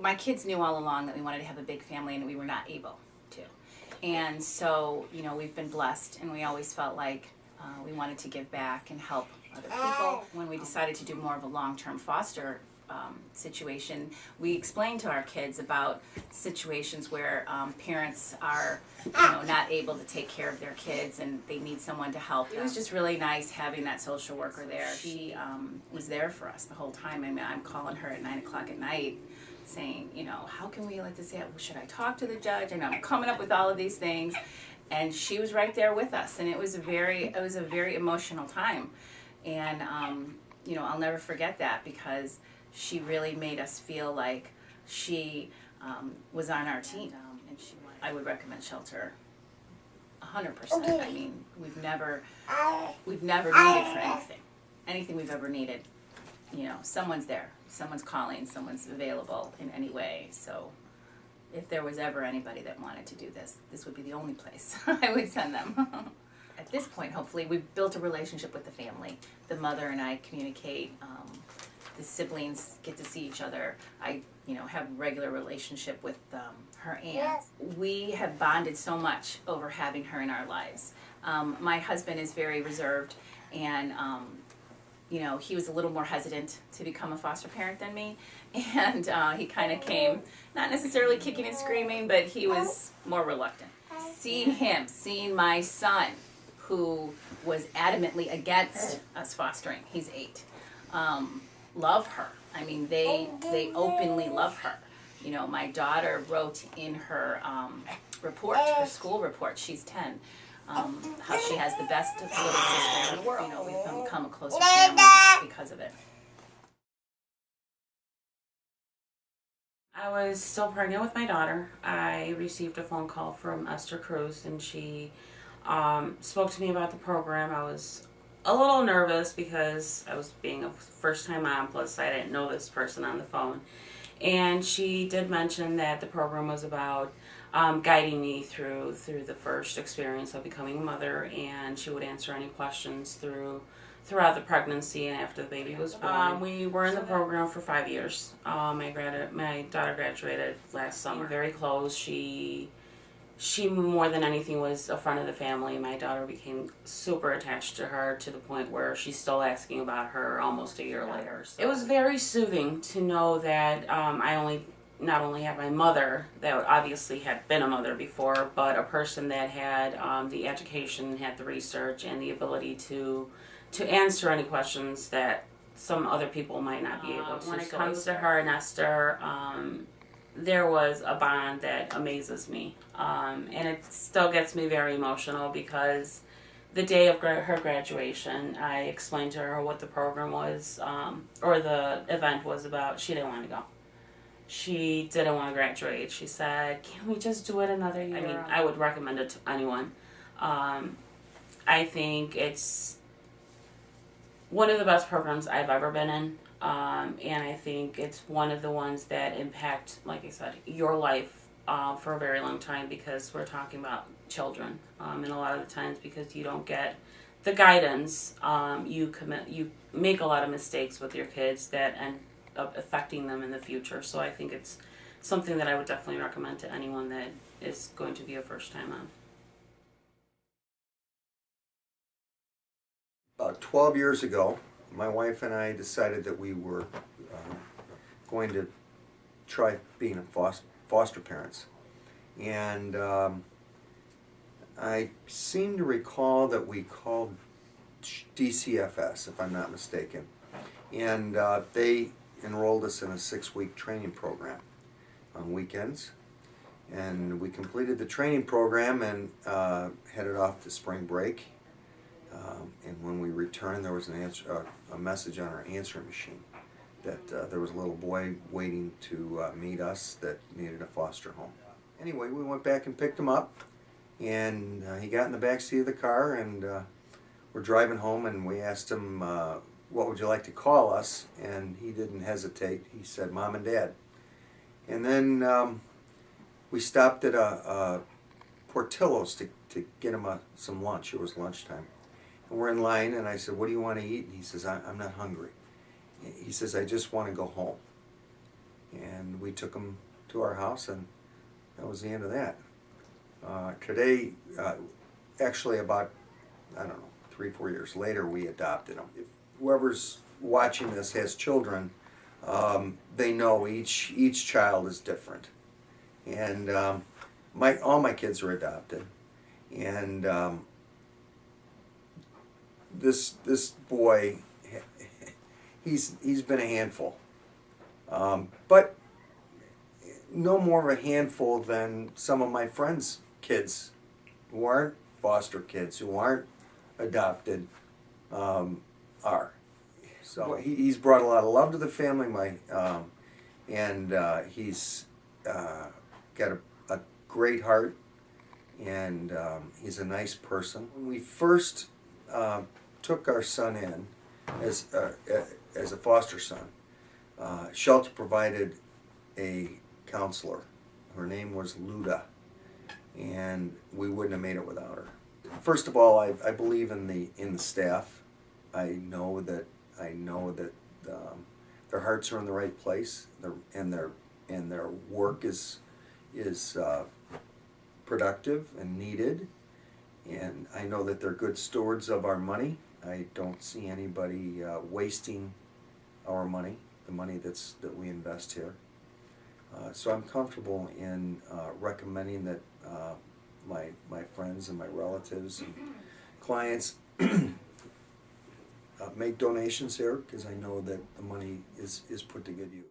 My kids knew all along that we wanted to have a big family and we were not able to. And so, you know, we've been blessed and we always felt like we wanted to give back and help other people. When we decided to do more of a long-term foster situation, we explained to our kids about situations where parents are, you know, not able to take care of their kids and they need someone to help. It was just really nice having that social worker there. She was there for us the whole time. I mean, I'm calling her at 9 o'clock at night saying, you know, how can we let this happen? Should I talk to the judge? And I'm coming up with all of these things. And she was right there with us. And it was a very emotional time. And, you know, I'll never forget that because she really made us feel like she was on our team. And I would recommend Shelter 100%. I mean, we've never needed for anything we've ever needed. You know, someone's there, someone's calling, someone's available in any way. So if there was ever anybody that wanted to do this, this would be the only place I would send them. At this point, hopefully, we've built a relationship with the family. The mother and I communicate. The siblings get to see each other. I, you know, have a regular relationship with her aunt. We have bonded so much over having her in our lives. My husband is very reserved and you know, he was a little more hesitant to become a foster parent than me, and he kind of came, not necessarily kicking and screaming, but he was more reluctant. Seeing my son, who was adamantly against us fostering, he's 8, love her. I mean, they openly love her. You know, my daughter wrote in her report, her school report, she's 10, how she has the best little sister in the world. You know, we've become a closer family because of it. I was still pregnant with my daughter. I received a phone call from Esther Cruz, and she spoke to me about the program. I was a little nervous because I was being a first-time mom, plus I didn't know this person on the phone. And she did mention that the program was about guiding me through the first experience of becoming a mother, and she would answer any questions throughout the pregnancy and after the baby was born. We were in the program for 5 years. My daughter graduated last summer. Very close. She more than anything was a friend of the family. My daughter became super attached to her to the point where she's still asking about her almost a year later. So it was very soothing to know that I not only had my mother, that obviously had been a mother before, but a person that had the education, had the research, and the ability to answer any questions that some other people might not be able to. When it comes to her and Esther, there was a bond that amazes me. And it still gets me very emotional because the day of her graduation, I explained to her what the program was, or the event was about. She didn't want to go. She didn't want to graduate. She said, "Can we just do it another year?" I mean, I would recommend it to anyone. I think it's one of the best programs I've ever been in. And I think it's one of the ones that impact, like I said, your life for a very long time, because we're talking about children. And a lot of the times, because you don't get the guidance, you make a lot of mistakes with your kids that end up affecting them in the future. So I think it's something that I would definitely recommend to anyone that is going to be a first-time mom. About 12 years ago, my wife and I decided that we were going to try being foster parents. And I seem to recall that we called DCFS, if I'm not mistaken. And they enrolled us in a 6-week training program on weekends. And we completed the training program and headed off to spring break. And when we returned, there was a message on our answering machine that there was a little boy waiting to meet us that needed a foster home. Anyway, we went back and picked him up, and he got in the back seat of the car, and we're driving home, and we asked him, what would you like to call us? And he didn't hesitate. He said, Mom and Dad. And then we stopped at a Portelli's to get him some lunch. It was lunchtime. And we're in line, and I said, what do you want to eat? And he says, I'm not hungry. He says, I just want to go home. and we took them to our house, and that was the end of that. Today, actually about, I don't know, 3-4 years later, we adopted them. If whoever's watching this has children, they know each child is different. And all my kids are adopted. And this boy, he's been a handful. But no more of a handful than some of my friends' kids who aren't foster kids, who aren't adopted, are. So he's brought a lot of love to the family. He's got a great heart, and he's a nice person. When we first took our son in as a foster son, Shelter provided a counselor. Her name was Luda, and we wouldn't have made it without her. First of all, I believe in the staff. I know that their hearts are in the right place, and their work is productive and needed, and I know that they're good stewards of our money. I don't see anybody wasting our money, the money that we invest here. So I'm comfortable in recommending that my friends and my relatives and clients make donations here, because I know that the money is put to good use.